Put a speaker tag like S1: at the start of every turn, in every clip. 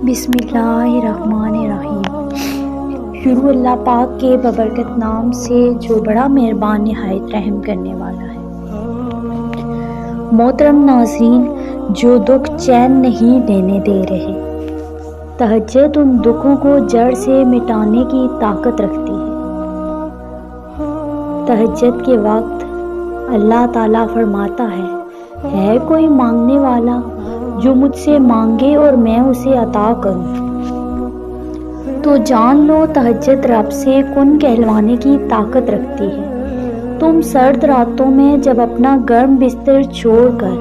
S1: بسم اللہ الرحمن الرحیم۔ شروع اللہ پاک کے ببرکت نام سے جو بڑا مہربان نہایت رحم کرنے والا ہے۔ محترم ناظرین، جو دکھ چین نہیں لینے دے رہے، تہجد ان دکھوں کو جڑ سے مٹانے کی طاقت رکھتی ہے۔ تہجد کے وقت اللہ تعالیٰ فرماتا ہے کوئی مانگنے والا جو مجھ سے مانگے اور میں اسے عطا کروں؟ تو جان لو تہجد رب سے کن کہلوانے کی طاقت رکھتی ہے۔ تم سرد راتوں میں جب اپنا گرم بستر چھوڑ کر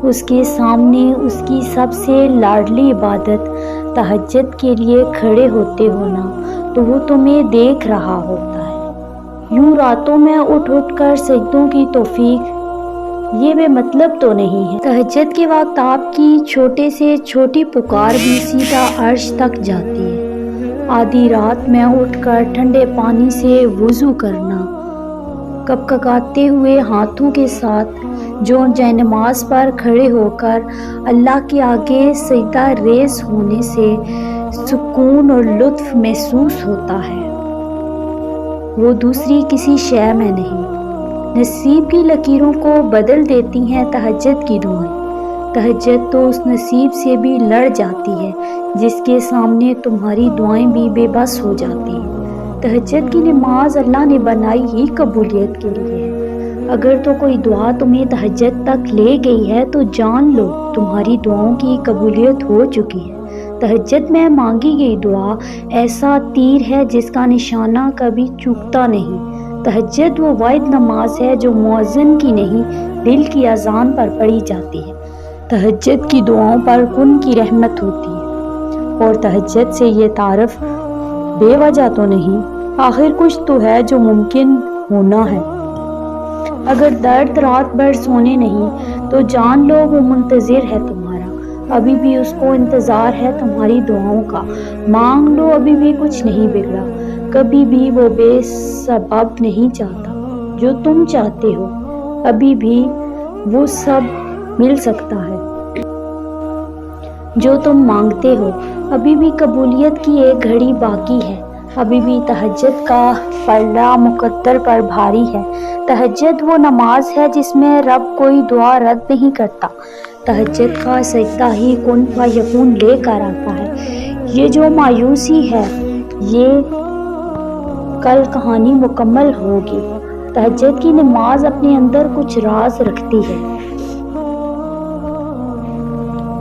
S1: اس کے سامنے اس کی سب سے لاڈلی عبادت تہجد کے لیے کھڑے ہوتے ہو نا، تو وہ تمہیں دیکھ رہا ہوتا ہے۔ یوں راتوں میں اٹھ کر سجدوں کی توفیق، یہ بے مطلب تو نہیں ہے۔ تہجد کے وقت آپ کی چھوٹے سے چھوٹی پکار بھی سیدھا عرش تک جاتی ہے۔ آدھی رات میں اٹھ کر ٹھنڈے پانی سے وضو کرنا، کپکپاتے ہوئے ہاتھوں کے ساتھ جو جائے نماز پر کھڑے ہو کر اللہ کے آگے سجدہ ریز ہونے سے سکون اور لطف محسوس ہوتا ہے، وہ دوسری کسی شے میں نہیں۔ نصیب کی لکیروں کو بدل دیتی ہیں تہجد کی دعائیں۔ تہجد تو اس نصیب سے بھی لڑ جاتی ہے جس کے سامنے تمہاری دعائیں بھی بے بس ہو جاتی ہیں۔ تہجد کی نماز اللہ نے بنائی ہی قبولیت کے لیے ہے۔ اگر تو کوئی دعا تمہیں تہجد تک لے گئی ہے تو جان لو تمہاری دعاؤں کی قبولیت ہو چکی ہے۔ تہجد میں مانگی گئی دعا ایسا تیر ہے جس کا نشانہ کبھی چوکتا نہیں۔ تہجد وہ واحد نماز ہے جو مؤذن کی نہیں، دل کی اذان پر پڑھی جاتی ہے۔ تہجد کی دعاؤں پر کن کی رحمت ہوتی ہے، اور تہجد سے یہ تعارف بے وجہ تو نہیں، آخر کچھ تو ہے جو ممکن ہونا ہے۔ اگر درد رات بھر سونے نہیں تو جان لو وہ منتظر ہے تمہارا، ابھی بھی اس کو انتظار ہے تمہاری دعاؤں کا۔ مانگ لو، ابھی بھی کچھ نہیں بگڑا، کبھی بھی وہ بے سبب نہیں چاہتا جو تم چاہتے ہو، ابھی بھی وہ سب مل سکتا ہے جو تم مانگتے ہو۔ ابھی بھی قبولیت کی ایک گھڑی باقی ہے، ابھی بھی تہجد کا پلڑا مقدر پر بھاری ہے۔ تہجد وہ نماز ہے جس میں رب کوئی دعا رد نہیں کرتا۔ تہجد کا سجدہ ہی کن فیکون لے کر آتا ہے۔ یہ جو مایوسی ہے یہ کل کہانی مکمل ہوگی۔ تہجد کی نماز اپنے اندر کچھ راز رکھتی ہے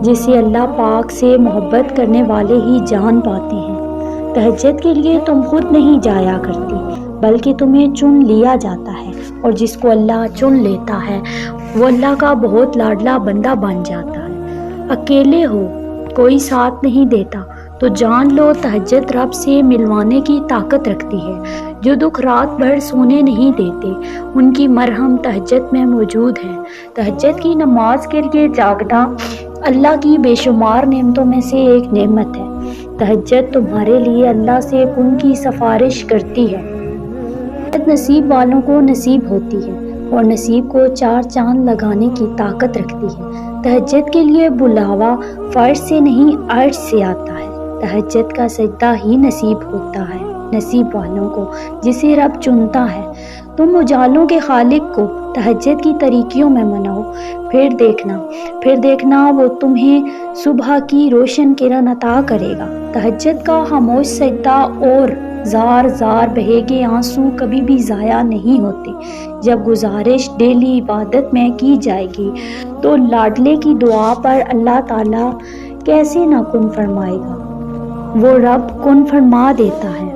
S1: جسے اللہ پاک سے محبت کرنے والے ہی جان پاتے ہیں۔ تہجد کے لیے تم خود نہیں جایا کرتی بلکہ تمہیں چن لیا جاتا ہے، اور جس کو اللہ چن لیتا ہے وہ اللہ کا بہت لاڈلا بندہ بن جاتا ہے۔ اکیلے ہو، کوئی ساتھ نہیں دیتا تو جان لو تہجد رب سے ملوانے کی طاقت رکھتی ہے۔ جو دکھ رات بھر سونے نہیں دیتے ان کی مرہم تہجد میں موجود ہے۔ تہجد کی نماز کے لیے جاگنا اللہ کی بے شمار نعمتوں میں سے ایک نعمت ہے۔ تہجد تمہارے لیے اللہ سے کن کی سفارش کرتی ہے۔ نصیب والوں کو نصیب ہوتی ہے اور نصیب کو چار چاند لگانے کی طاقت رکھتی ہے۔ تہجد کے لیے بلاوا فرش سے نہیں عرش سے آتا ہے۔ تہجد کا سجدہ ہی نصیب ہوتا ہے نصیب والوں کو جسے رب چنتا ہے۔ تم اجالوں کے خالق کو تہجد کی طریقیوں میں مناؤ، پھر دیکھنا وہ تمہیں صبح کی روشن کرن عطا کرے گا۔ تہجد کا خاموش سجدہ اور زار زار بہے گے آنسو کبھی بھی ضائع نہیں ہوتے۔ جب گزارش ڈیلی عبادت میں کی جائے گی تو لاڈلے کی دعا پر اللہ تعالیٰ کیسے نہ کن فرمائے گا۔ وہ رب کن فرما دیتا ہے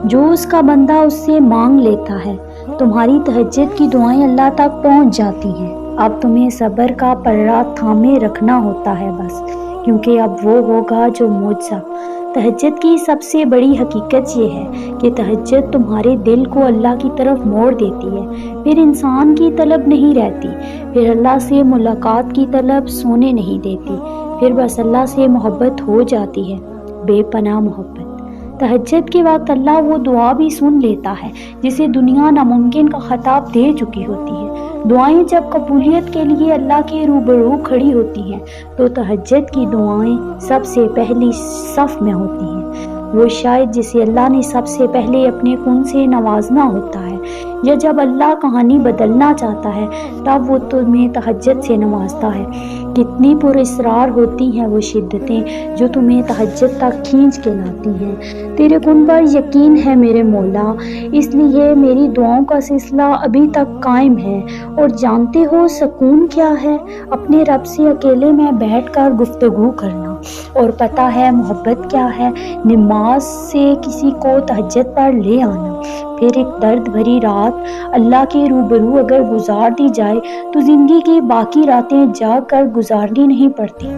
S1: جو اس کا بندہ اس سے مانگ لیتا ہے۔ تمہاری تہجد کی دعائیں اللہ تک پہنچ جاتی ہیں۔ اب تمہیں صبر کا پلڑا تھامے رکھنا ہوتا ہے بس، کیونکہ اب وہ ہوگا جو معجزہ۔ تہجد کی سب سے بڑی حقیقت یہ ہے کہ تہجد تمہارے دل کو اللہ کی طرف موڑ دیتی ہے۔ پھر انسان کی طلب نہیں رہتی، پھر اللہ سے ملاقات کی طلب سونے نہیں دیتی، پھر بس اللہ سے محبت ہو جاتی ہے، بے پناہ محبت۔ تہجد کے وقت اللہ وہ دعا بھی سن لیتا ہے جسے دنیا ناممکن کا خطاب دے چکی ہوتی ہے۔ دعائیں جب قبولیت کے لیے اللہ کے روبرو کھڑی ہوتی ہیں تو تہجد کی دعائیں سب سے پہلی صف میں ہوتی ہیں۔ وہ شاید جسے اللہ نے سب سے پہلے اپنے کن سے نوازنا ہوتا ہے، یا جب اللہ کہانی بدلنا چاہتا ہے تب وہ تمہیں تہجد سے نوازتا ہے۔ کتنی پر اسرار ہوتی ہیں وہ شدتیں جو تمہیں تہجد تک کھینچ کے لاتی ہیں۔ تیرے کن پر یقین ہے میرے مولا، اس لیے میری دعاؤں کا سلسلہ ابھی تک قائم ہے۔ اور جانتے ہو سکون کیا ہے؟ اپنے رب سے اکیلے میں بیٹھ کر گفتگو کرنا۔ اور پتہ ہے محبت کیا ہے؟ نماز سے کسی کو تہجد پر لے آنا۔ پھر ایک درد بھری رات اللہ کے روبرو اگر گزار دی جائے تو زندگی کی باقی راتیں جاگ کر گزارنی نہیں پڑتی۔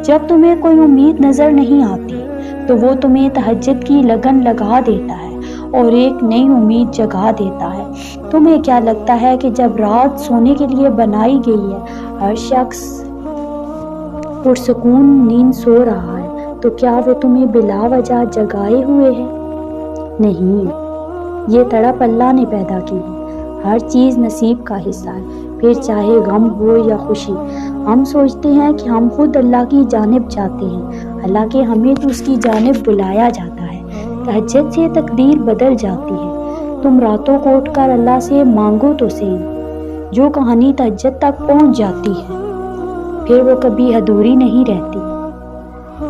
S1: جب تمہیں کوئی امید نظر نہیں آتی تو وہ تمہیں تہجد کی لگن لگا دیتا ہے اور ایک نئی امید جگا دیتا ہے۔ تمہیں کیا لگتا ہے کہ جب رات سونے کے لیے بنائی گئی ہے، ہر شخص پرسکون نیند سو رہا ہے، تو کیا وہ تمہیں بلا وجہ جگائے ہوئے ہے؟ نہیں، یہ تڑپ اللہ نے پیدا کی ہے۔ ہر چیز نصیب کا حصہ ہے، پھر چاہے غم ہو یا خوشی۔ ہم سوچتے ہیں کہ ہم خود اللہ کی جانب جاتے ہیں، حالانکہ ہمیں تو اس کی جانب بلایا جاتا ہے۔ تہجد سے تقدیر بدل جاتی ہے۔ تم راتوں کو اٹھ کر اللہ سے مانگو تو صحیح۔ جو کہانی تہجد تک پہنچ جاتی ہے پھر وہ کبھی ادھوری نہیں رہتی۔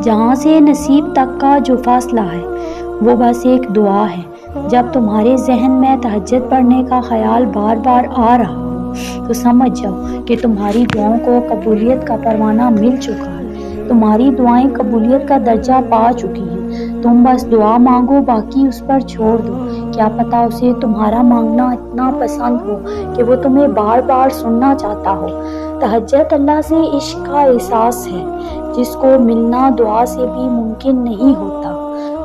S1: جہاں سے نصیب تک کا جو فاصلہ ہے وہ بس ایک دعا ہے۔ جب تمہارے ذہن میں تہجد پڑھنے کا خیال بار بار آ رہا ہو تو سمجھ جاؤ کہ تمہاری دعاؤں کو قبولیت کا پروانہ مل چکا ہے۔ تمہاری دعائیں قبولیت کا درجہ پا چکی ہیں۔ تم بس دعا مانگو، باقی اس پر چھوڑ دو۔ کیا پتہ اسے تمہارا مانگنا اتنا پسند ہو کہ وہ تمہیں بار بار سننا چاہتا ہو۔ تہجد اللہ سے عشق کا احساس ہے جس کو ملنا دعا سے بھی ممکن نہیں ہوتا۔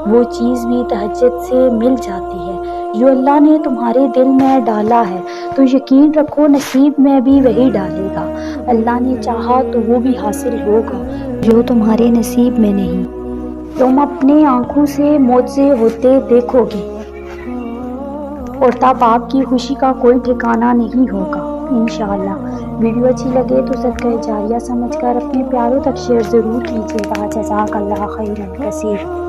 S1: وہ چیز بھی تہجد سے مل جاتی ہے جو اللہ نے تمہارے دل میں ڈالا ہے، تو یقین رکھو نصیب میں بھی وہی ڈالے گا۔ اللہ نے چاہا تو وہ بھی حاصل ہوگا جو تمہارے نصیب میں نہیں۔ تم اپنے آنکھوں سے معجزے ہوتے دیکھو گے اور تب آپ کی خوشی کا کوئی ٹھکانہ نہیں ہوگا انشاءاللہ۔ ویڈیو اچھی لگے تو صدقہ جاریہ سمجھ کر اپنے پیاروں تک شیئر ضرور کیجیے گا۔ جزاک اللہ خیرا کثیر۔